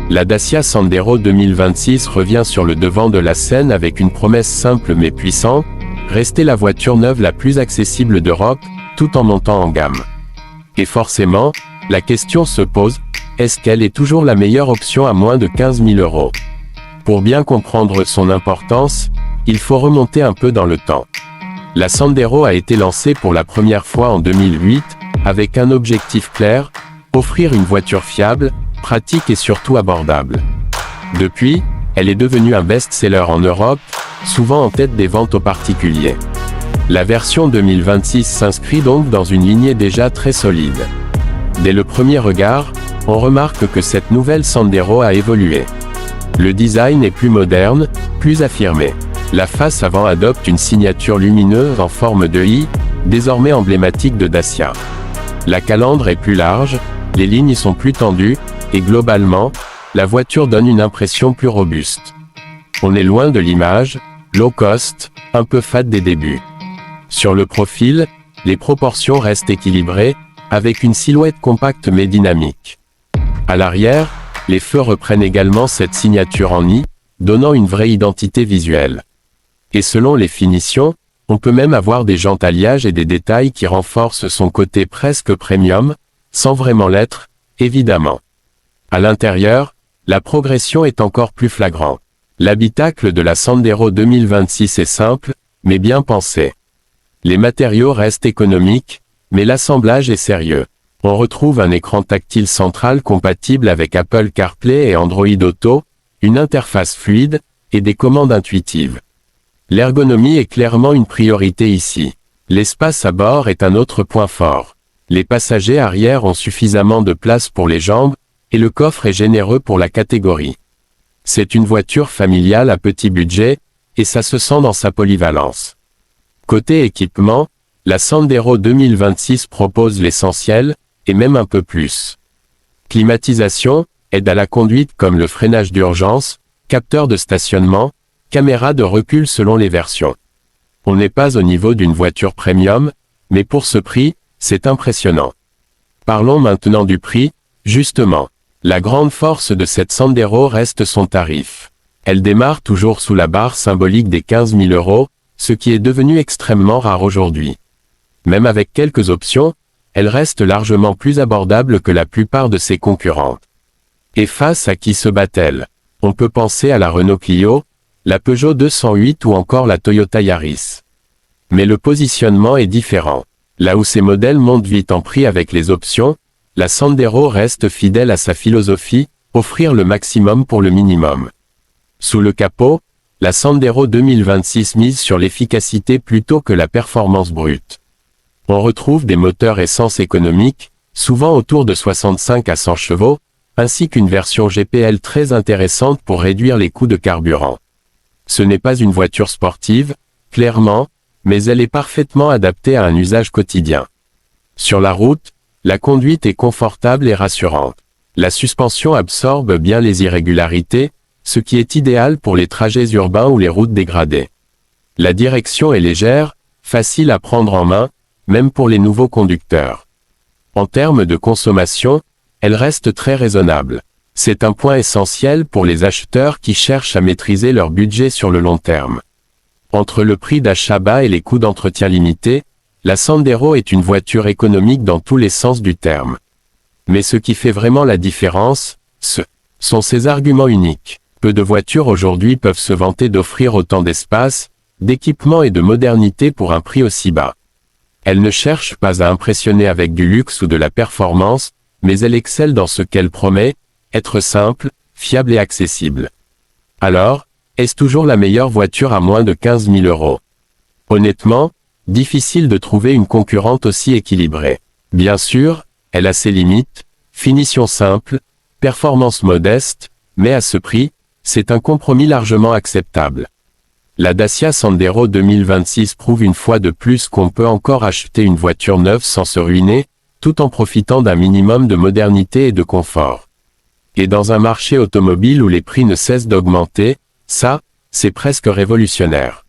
La Dacia Sandero 2026 revient sur le devant de la scène avec une promesse simple mais puissante, rester la voiture neuve la plus accessible d'Europe, tout en montant en gamme. Et forcément, la question se pose, est-ce qu'elle est toujours la meilleure option à moins de 15 000 €? Pour bien comprendre son importance, il faut remonter un peu dans le temps. La Sandero a été lancée pour la première fois en 2008, avec un objectif clair, offrir une voiture fiable, pratique et surtout abordable. Depuis, elle est devenue un best-seller en Europe, souvent en tête des ventes aux particuliers. La version 2026 s'inscrit donc dans une lignée déjà très solide. Dès le premier regard, on remarque que cette nouvelle Sandero a évolué. Le design est plus moderne, plus affirmé. La face avant adopte une signature lumineuse en forme de I, désormais emblématique de Dacia. La calandre est plus large, les lignes sont plus tendues, et globalement, la voiture donne une impression plus robuste. On est loin de l'image, low cost, un peu fade des débuts. Sur le profil, les proportions restent équilibrées, avec une silhouette compacte mais dynamique. À l'arrière, les feux reprennent également cette signature en I, donnant une vraie identité visuelle. Et selon les finitions, on peut même avoir des jantes alliages et des détails qui renforcent son côté presque premium, sans vraiment l'être, évidemment. À l'intérieur, la progression est encore plus flagrante. L'habitacle de la Sandero 2026 est simple, mais bien pensé. Les matériaux restent économiques, mais l'assemblage est sérieux. On retrouve un écran tactile central compatible avec Apple CarPlay et Android Auto, une interface fluide, et des commandes intuitives. L'ergonomie est clairement une priorité ici. L'espace à bord est un autre point fort. Les passagers arrière ont suffisamment de place pour les jambes, et le coffre est généreux pour la catégorie. C'est une voiture familiale à petit budget, et ça se sent dans sa polyvalence. Côté équipement, la Sandero 2026 propose l'essentiel, et même un peu plus. Climatisation, aide à la conduite comme le freinage d'urgence, capteur de stationnement, caméra de recul selon les versions. On n'est pas au niveau d'une voiture premium, mais pour ce prix, c'est impressionnant. Parlons maintenant du prix, justement. La grande force de cette Sandero reste son tarif. Elle démarre toujours sous la barre symbolique des 15 000 €, ce qui est devenu extrêmement rare aujourd'hui. Même avec quelques options, elle reste largement plus abordable que la plupart de ses concurrentes. Et face à qui se bat-elle? On peut penser à la Renault Clio, la Peugeot 208 ou encore la Toyota Yaris. Mais le positionnement est différent. Là où ces modèles montent vite en prix avec les options, la Sandero reste fidèle à sa philosophie, offrir le maximum pour le minimum. Sous le capot, la Sandero 2026 mise sur l'efficacité plutôt que la performance brute. On retrouve des moteurs essence économiques, souvent autour de 65 à 100 chevaux, ainsi qu'une version GPL très intéressante pour réduire les coûts de carburant. Ce n'est pas une voiture sportive, clairement, mais elle est parfaitement adaptée à un usage quotidien. Sur la route, la conduite est confortable et rassurante. La suspension absorbe bien les irrégularités, ce qui est idéal pour les trajets urbains ou les routes dégradées. La direction est légère, facile à prendre en main, même pour les nouveaux conducteurs. En termes de consommation, elle reste très raisonnable. C'est un point essentiel pour les acheteurs qui cherchent à maîtriser leur budget sur le long terme. Entre le prix d'achat bas et les coûts d'entretien limités, la Sandero est une voiture économique dans tous les sens du terme. Mais ce qui fait vraiment la différence, ce sont ses arguments uniques. Peu de voitures aujourd'hui peuvent se vanter d'offrir autant d'espace, d'équipement et de modernité pour un prix aussi bas. Elle ne cherche pas à impressionner avec du luxe ou de la performance, mais elle excelle dans ce qu'elle promet, être simple, fiable et accessible. Alors, est-ce toujours la meilleure voiture à moins de 15 000 €? Honnêtement, difficile de trouver une concurrente aussi équilibrée. Bien sûr, elle a ses limites, finition simple, performance modeste, mais à ce prix, c'est un compromis largement acceptable. La Dacia Sandero 2026 prouve une fois de plus qu'on peut encore acheter une voiture neuve sans se ruiner, tout en profitant d'un minimum de modernité et de confort. Et dans un marché automobile où les prix ne cessent d'augmenter, ça, c'est presque révolutionnaire.